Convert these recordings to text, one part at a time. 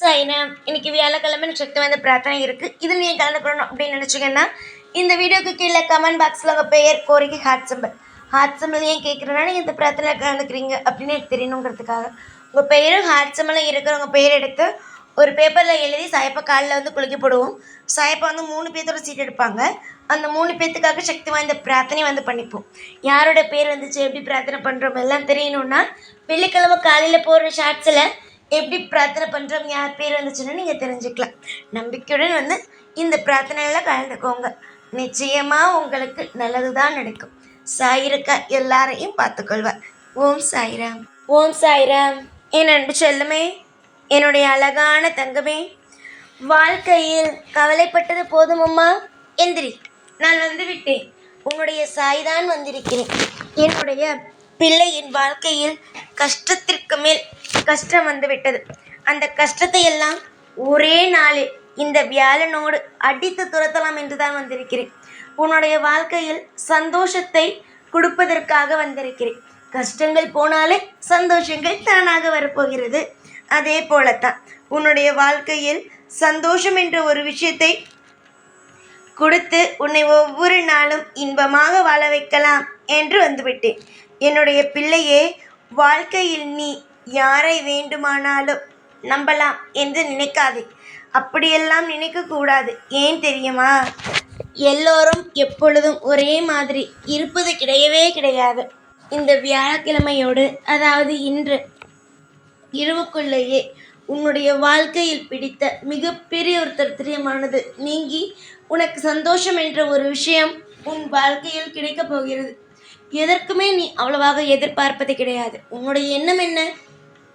சரிண்ணா, இன்னைக்கு வியாழக்கிழமை எனக்கு சக்தி வாய்ந்த பிரார்த்தனை இருக்குது. இதில் நீங்கள் கலந்துக்கணும் அப்படின்னு நினச்சிங்கன்னா இந்த வீடியோக்கு கீழே கமெண்ட் பாக்ஸில் உங்கள் பெயர், கோரிக்கை, ஹார்ட் சிம்பிள் ஏன் கேட்குறேன்னா நீங்கள் இந்த பிரார்த்தனையில் கலந்துக்கிறீங்க அப்படின்னு எனக்கு தெரியணுங்கிறதுக்காக உங்கள் பெயரும் ஹார்ட் சிம்பிளும் இருக்கிற உங்கள் பெயர் எடுத்து ஒரு பேப்பரில் எழுதி சாயப்பா காலில் வந்து குளிக்க போடுவோம். சாயப்பா வந்து 3 பேர்த்தோட சீட் எடுப்பாங்க. அந்த 3 பேர்த்துக்காக சக்தி வாய்ந்த பிரார்த்தனை வந்து பண்ணிப்போம். யாரோட பேர் வந்துச்சு, எப்படி பிரார்த்தனை பண்ணுறோம் எல்லாம் தெரியணும்னா வெள்ளிக்கிழமை காலையில் போடுற ஷார்ட்ஸில் எப்படி பிரார்த்தனை பண்ணுறோம், யார் பேர் வந்துச்சுன்னு நீங்கள் தெரிஞ்சுக்கலாம். நம்பிக்கையுடன் வந்து இந்த பிரார்த்தனையில் கலந்துக்கோங்க. நிச்சயமாக உங்களுக்கு நல்லது தான் நடக்கும். சாயிருக்கா எல்லாரையும் பார்த்துக்கொள்வார். ஓம் சாய்ராம். ஓம் சாய்ராம். என் அன்பு செல்லுமே, என்னுடைய அழகான தங்கமே, வாழ்க்கையில் கவலைப்பட்டது போதுமம்மா, எந்திரி, நான் வந்து விட்டேன். உன்னுடைய சாய்தான் வந்திருக்கிறேன். என்னுடைய பிள்ளையின் வாழ்க்கையில் கஷ்டத்திற்கு மேல் கஷ்டம் வந்து விட்டது. அந்த கஷ்டத்தை எல்லாம் ஒரே நாளில் இந்த வியாழனோடு அடித்து துரத்தலாம் என்று தான் வந்திருக்கிறேன். உன்னுடைய வாழ்க்கையில் சந்தோஷத்தை கொடுப்பதற்காக வந்திருக்கிறேன். கஷ்டங்கள் போனாலே சந்தோஷங்கள் தானாக வரப்போகிறது. அதே போலத்தான் உன்னுடைய வாழ்க்கையில் சந்தோஷம் என்ற ஒரு விஷயத்தை கொடுத்து உன்னை ஒவ்வொரு நாளும் இன்பமாக வாழ வைக்கலாம் என்று வந்துவிட்டேன். என்னுடைய பிள்ளையே, வாழ்க்கையில் நீ யாரை வேண்டுமானாலும் நம்பலாம் என்று நினைக்காதே. அப்படியெல்லாம் நினைக்கக்கூடாது. ஏன் தெரியுமா? எல்லோரும் எப்பொழுதும் ஒரே மாதிரி இருப்பது கிடையவே கிடையாது. இந்த வியாழக்கிழமையோடு, அதாவது இன்று இரவுக்குள்ளேயே உன்னுடைய வாழ்க்கையில் பிடித்த மிகப்பெரிய ஒரு தரித்திரமானது நீங்கி உனக்கு சந்தோஷம் என்ற ஒரு விஷயம் உன் வாழ்க்கையில் கிடைக்கப் போகிறது. எதற்குமே நீ அவ்வளவாக எதிர்பார்ப்பது கிடையாது. உன்னுடைய எண்ணம் என்ன?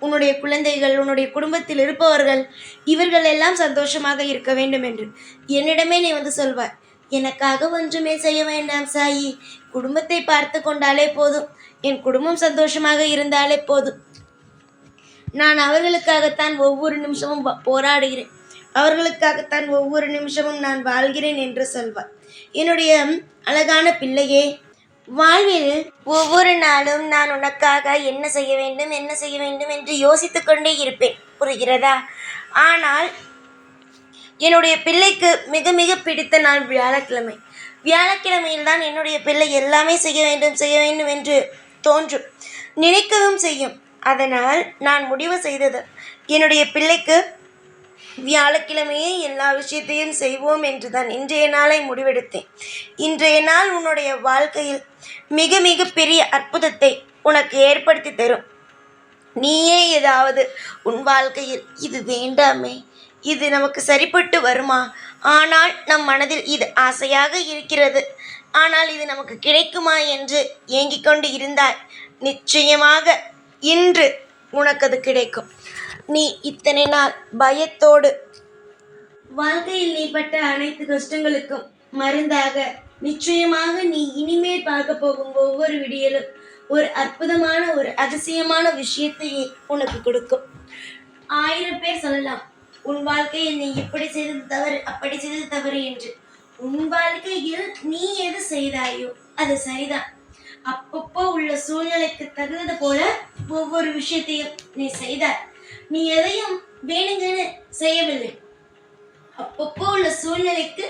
உன்னுடைய குழந்தைகள், உன்னுடைய குடும்பத்தில் இருப்பவர்கள், இவர்கள் எல்லாம் சந்தோஷமாக இருக்க வேண்டும் என்று என்னிடமே நீ வந்து சொல்வாய். எனக்காக ஒன்றுமே செய்ய வேண்டாம் சாயி, குடும்பத்தை பார்த்து கொண்டாலே போதும், என் குடும்பம் சந்தோஷமாக இருந்தாலே போதும், நான் அவர்களுக்காகத்தான் ஒவ்வொரு நிமிஷமும் போராடுகிறேன், அவர்களுக்காகத்தான் ஒவ்வொரு நிமிஷமும் நான் வாழ்கிறேன் என்று சொல்வார். என்னுடைய அழகான பிள்ளையே, வாழ்வில் ஒவ்வொரு நாளும் நான் உனக்காக என்ன செய்ய வேண்டும் என்று யோசித்து கொண்டே இருப்பேன். புரிகிறதா? ஆனால் என்னுடைய பிள்ளைக்கு மிக மிக பிடித்த நாள் வியாழக்கிழமை. வியாழக்கிழமையில் தான் என்னுடைய பிள்ளை எல்லாமே செய்ய வேண்டும் என்று தோன்றும், நினைக்கவும் செய்யும். அதனால் நான் முடிவு செய்தது, என்னுடைய பிள்ளைக்கு வியாழக்கிழமையே எல்லா விஷயத்தையும் செய்வோம் என்று தான் இன்றைய நாளை முடிவெடுத்தேன். இன்றைய நாள் உன்னுடைய வாழ்க்கையில் மிக மிக பெரிய அற்புதத்தை உனக்கு ஏற்படுத்தி தரும். நீயே ஏதாவது உன் வாழ்க்கையில் இது வேண்டாமே, இது நமக்கு சரிப்பட்டு வருமா, ஆனால் நம் மனதில் இது ஆசையாக இருக்கிறது, ஆனால் இது நமக்கு கிடைக்குமா என்று ஏங்கிக் கொண்டு இருந்தாய். நிச்சயமாக இன்று உனக்கு அது கிடைக்கும். நீ இத்தனை நாள் பயத்தோடு வாழ்க்கையில் நீ பட்ட அனைத்து கஷ்டங்களுக்கும் மருந்தாக நிச்சயமாக நீ இனிமேல் பார்க்க போகும் ஒவ்வொரு விடியலும் ஒரு அற்புதமான, ஒரு அதிசயமான விஷயத்தையே உனக்கு கொடுக்கும். 1000 பேர் சொல்லலாம் உன் வாழ்க்கையில் நீ இப்படி செய்தது தவறு, அப்படி செய்தது தவறு என்று. உன் வாழ்க்கையில் நீ எது செய்தாயோ அது சரிதான். அப்பப்போ உள்ள சூழ்நிலைக்கு தகுந்தது போல ஒவ்வொரு விஷயத்தையும் நீ செய்தாய். நீ எதையும் வேணுங்கன்னு செய்யவில்லை. அப்பப்போ உள்ள சூழ்நிலைக்கு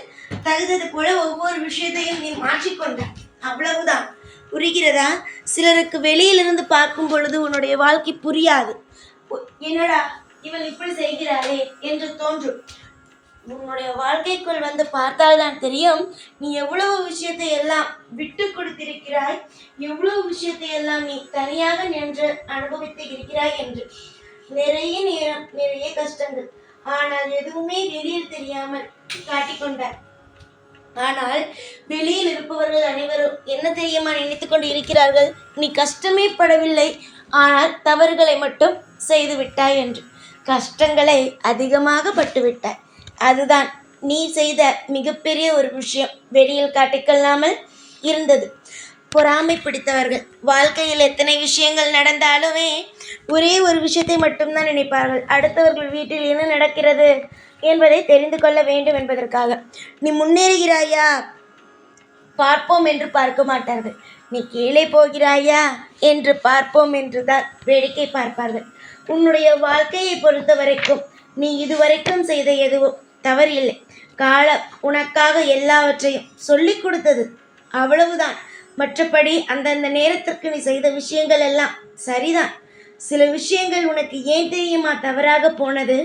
தகுந்தது போல ஒவ்வொரு விஷயத்தையும் நீ மாற்றிக்கொண்ட, அவ்வளவுதான். புரிகிறதா? சிலருக்கு வெளியிலிருந்து பார்க்கும் பொழுது உன்னுடைய வாழ்க்கை புரியாது. என்னடா இவள் இப்படி செய்கிறாளே என்று தோன்றும். உன்னுடைய வாழ்க்கைக்குள் வந்து பார்த்தால்தான் தெரியும் நீ எவ்வளவு விஷயத்தை எல்லாம் விட்டு கொடுத்திருக்கிறாய், எவ்வளவு விஷயத்தை எல்லாம் நீ தனியாக நின்று அனுபவித்து இருக்கிறாய் என்று. நிறைய நேரம், நிறைய கஷ்டங்கள், ஆனால் எதுவுமே வெளியில் தெரியாமல் காட்டிக்கொண்டார். ஆனால் வெளியில் இருப்பவர்கள் அனைவரும் என்ன தெரியுமா நினைத்து கொண்டு இருக்கிறார்கள்? நீ கஷ்டமே படவில்லை, ஆனால் தவறுகளை மட்டும் செய்து விட்டாய் என்று. கஷ்டங்களை அதிகமாக பட்டுவிட்டாய். அதுதான் நீ செய்த மிகப்பெரிய ஒரு விஷயம். வெளியில் காட்டிக்கொள்ளாமல் இருந்தது. பொறாமை பிடித்தவர்கள் வாழ்க்கையில் எத்தனை விஷயங்கள் நடந்தாலுமே ஒரே ஒரு விஷயத்தை மட்டும்தான் நினைப்பார்கள், அடுத்தவர்கள் வீட்டில் என்ன நடக்கிறது என்பதை தெரிந்து கொள்ள வேண்டும் என்பதற்காக. நீ முன்னேறுகிறாயா பார்ப்போம் என்று பார்க்க மாட்டார்கள். நீ கீழே போகிறாயா என்று பார்ப்போம் என்று தான் வேடிக்கை பார்ப்பார்கள். உன்னுடைய வாழ்க்கையை பொறுத்த வரைக்கும் நீ இதுவரைக்கும் செய்த எதுவும் தவறில்லை. காலம் உனக்காக எல்லாவற்றையும் சொல்லிக் கொடுத்தது, அவ்வளவுதான். மற்றபடி அந்தந்த நேரத்திற்கு நீ செய்த விஷயங்கள் எல்லாம் சரிதான். சில விஷயங்கள் உனக்கு ஏன் தெரியுமா தவறாக போனது?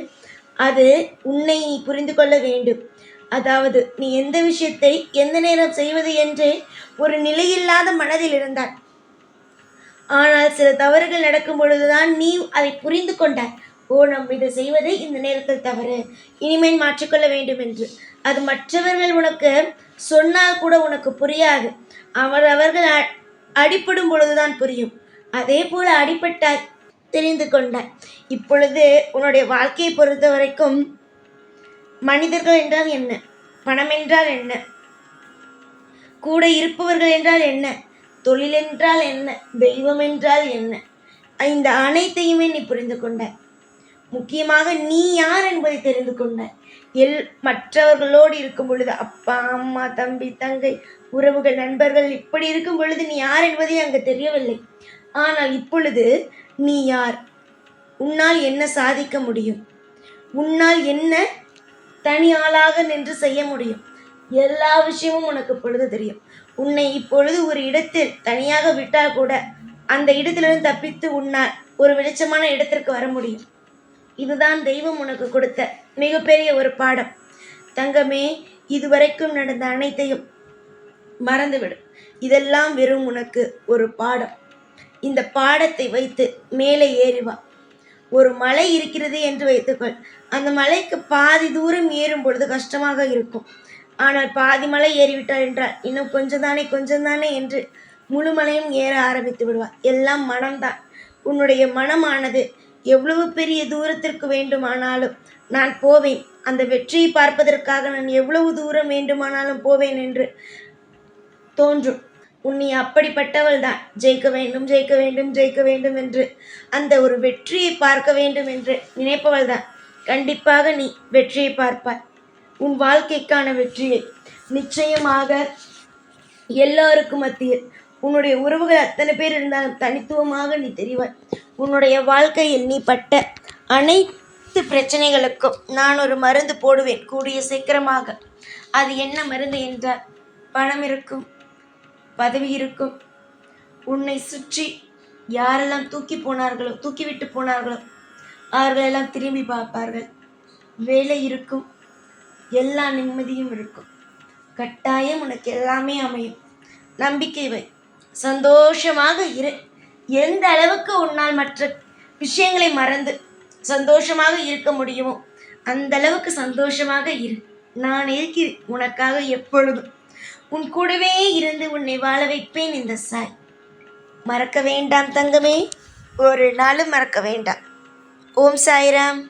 அது உன்னை நீ புரிந்து கொள்ள வேண்டும். அதாவது நீ எந்த விஷயத்தை எந்த நேரம் செய்வது என்று ஒரு நிலையில்லாத மனதில் இருந்தாய். ஆனால் சில தவறுகள் நடக்கும் பொழுதுதான் நீ அதை புரிந்து கொண்டாய். ஓ, நம்ம இதை செய்வது இந்த நேரத்தில் தவறு, இனிமேல் மாற்றிக்கொள்ள வேண்டும் என்று. அது மற்றவர்கள் உனக்கு சொன்னால் கூட உனக்கு புரியாது. அவர்கள் அடிபடும் பொழுதுதான் புரியும். அதே போல அடிபட்டாய், தெரிந்து கொண்டாய். இப்பொழுது உன்னுடைய வாழ்க்கையை பொறுத்த வரைக்கும் மனிதர்கள் என்றால் என்ன, பணம் என்றால் என்ன, கூட இருப்பவர்கள் என்றால் என்ன, தொழில் என்றால் என்ன, தெய்வம் என்றால் என்ன, இந்த அனைத்தையுமே நீ புரிந்து கொண்டாய். முக்கியமாக நீ யார் என்பதை தெரிந்து கொண்டாய். மற்றவர்களோடு இருக்கும் பொழுது அப்பா, அம்மா, தம்பி, தங்கை, உறவுகள், நண்பர்கள் இப்படி இருக்கும் பொழுது நீ யார் என்பதே அங்கு தெரியவில்லை. ஆனால் இப்பொழுது நீ யார், உன்னால் என்ன சாதிக்க முடியும், உன்னால் என்ன தனி ஆளாக நின்று செய்ய முடியும், எல்லா விஷயமும் உனக்கு பொழுது தெரியும். உன்னை இப்பொழுது ஒரு இடத்தில் தனியாக விட்டால் கூட அந்த இடத்திலிருந்து தப்பித்து உன்னால் ஒரு வெளிச்சமான இடத்திற்கு வர முடியும். இதுதான் தெய்வம் உனக்கு கொடுத்த மிகப்பெரிய ஒரு பாடம். தங்கமே, இதுவரைக்கும் நடந்த அனைத்தையும் மறந்துவிடும். இதெல்லாம் வெறும் உனக்கு ஒரு பாடம். இந்த பாடத்தை வைத்து மேலே ஏறிவா. ஒரு மலை இருக்கிறது என்று வைத்துக்கொள். அந்த மலைக்கு பாதி தூரம் ஏறும் பொழுது கஷ்டமாக இருக்கும். ஆனால் பாதி மலை ஏறிவிட்டாள் என்றால் இன்னும் கொஞ்சம்தானே என்று முழு மலையும் ஏற ஆரம்பித்து விடுவார். எல்லாம் மனம்தான். உன்னுடைய மனமானது எவ்வளவு பெரிய தூரத்திற்கு வேண்டுமானாலும் நான் போவேன், அந்த வெற்றியை பார்ப்பதற்காக நான் எவ்வளவு தூரம் வேண்டுமானாலும் போவேன் என்று தோன்றும். உன்னை அப்படிப்பட்டவள் தான். ஜெயிக்க வேண்டும், ஜெயிக்க வேண்டும், ஜெயிக்க வேண்டும் என்று அந்த ஒரு வெற்றியை பார்க்க வேண்டும் என்று நினைப்பவள் தான். கண்டிப்பாக நீ வெற்றியை பார்ப்பாய். உன் வாழ்க்கைக்கான வெற்றியை நிச்சயமாக. எல்லாருக்கும் மத்தியில் உன்னுடைய உறவுகள் அத்தனை பேர் இருந்தாலும் தனித்துவமாக நீ தெரிவாய். உன்னுடைய வாழ்க்கையில் நீ பட்ட அனைத்து பிரச்சனைகளுக்கும் நான் ஒரு மருந்து போடுவேன் கூடிய சீக்கிரமாக. அது என்ன மருந்து என்றால், பணம் இருக்கும், பதவி இருக்கும், உன்னை சுற்றி யாரெல்லாம் தூக்கிவிட்டு போனார்களோ அவர்களெல்லாம் திரும்பி பார்ப்பார்கள், வேலை இருக்கும், எல்லா நிம்மதியும் இருக்கும். கட்டாயம் உனக்கு எல்லாமே அமையும். நம்பிக்கை வை, சந்தோஷமாக இரு. எந்த அளவுக்கு உன்னால் மற்ற விஷயங்களை மறந்து சந்தோஷமாக இருக்க முடியுமோ அந்த அளவுக்கு சந்தோஷமாக இரு. நான் இருக்கிறேன் உனக்காக எப்பொழுதும். உன் கூடவே இருந்து உன்னை வாழ வைப்பேன் இந்த சாய். மறக்க வேண்டாம் தங்கமே, ஒரு நாளும் மறக்க வேண்டாம். ஓம் சாய்ராம்.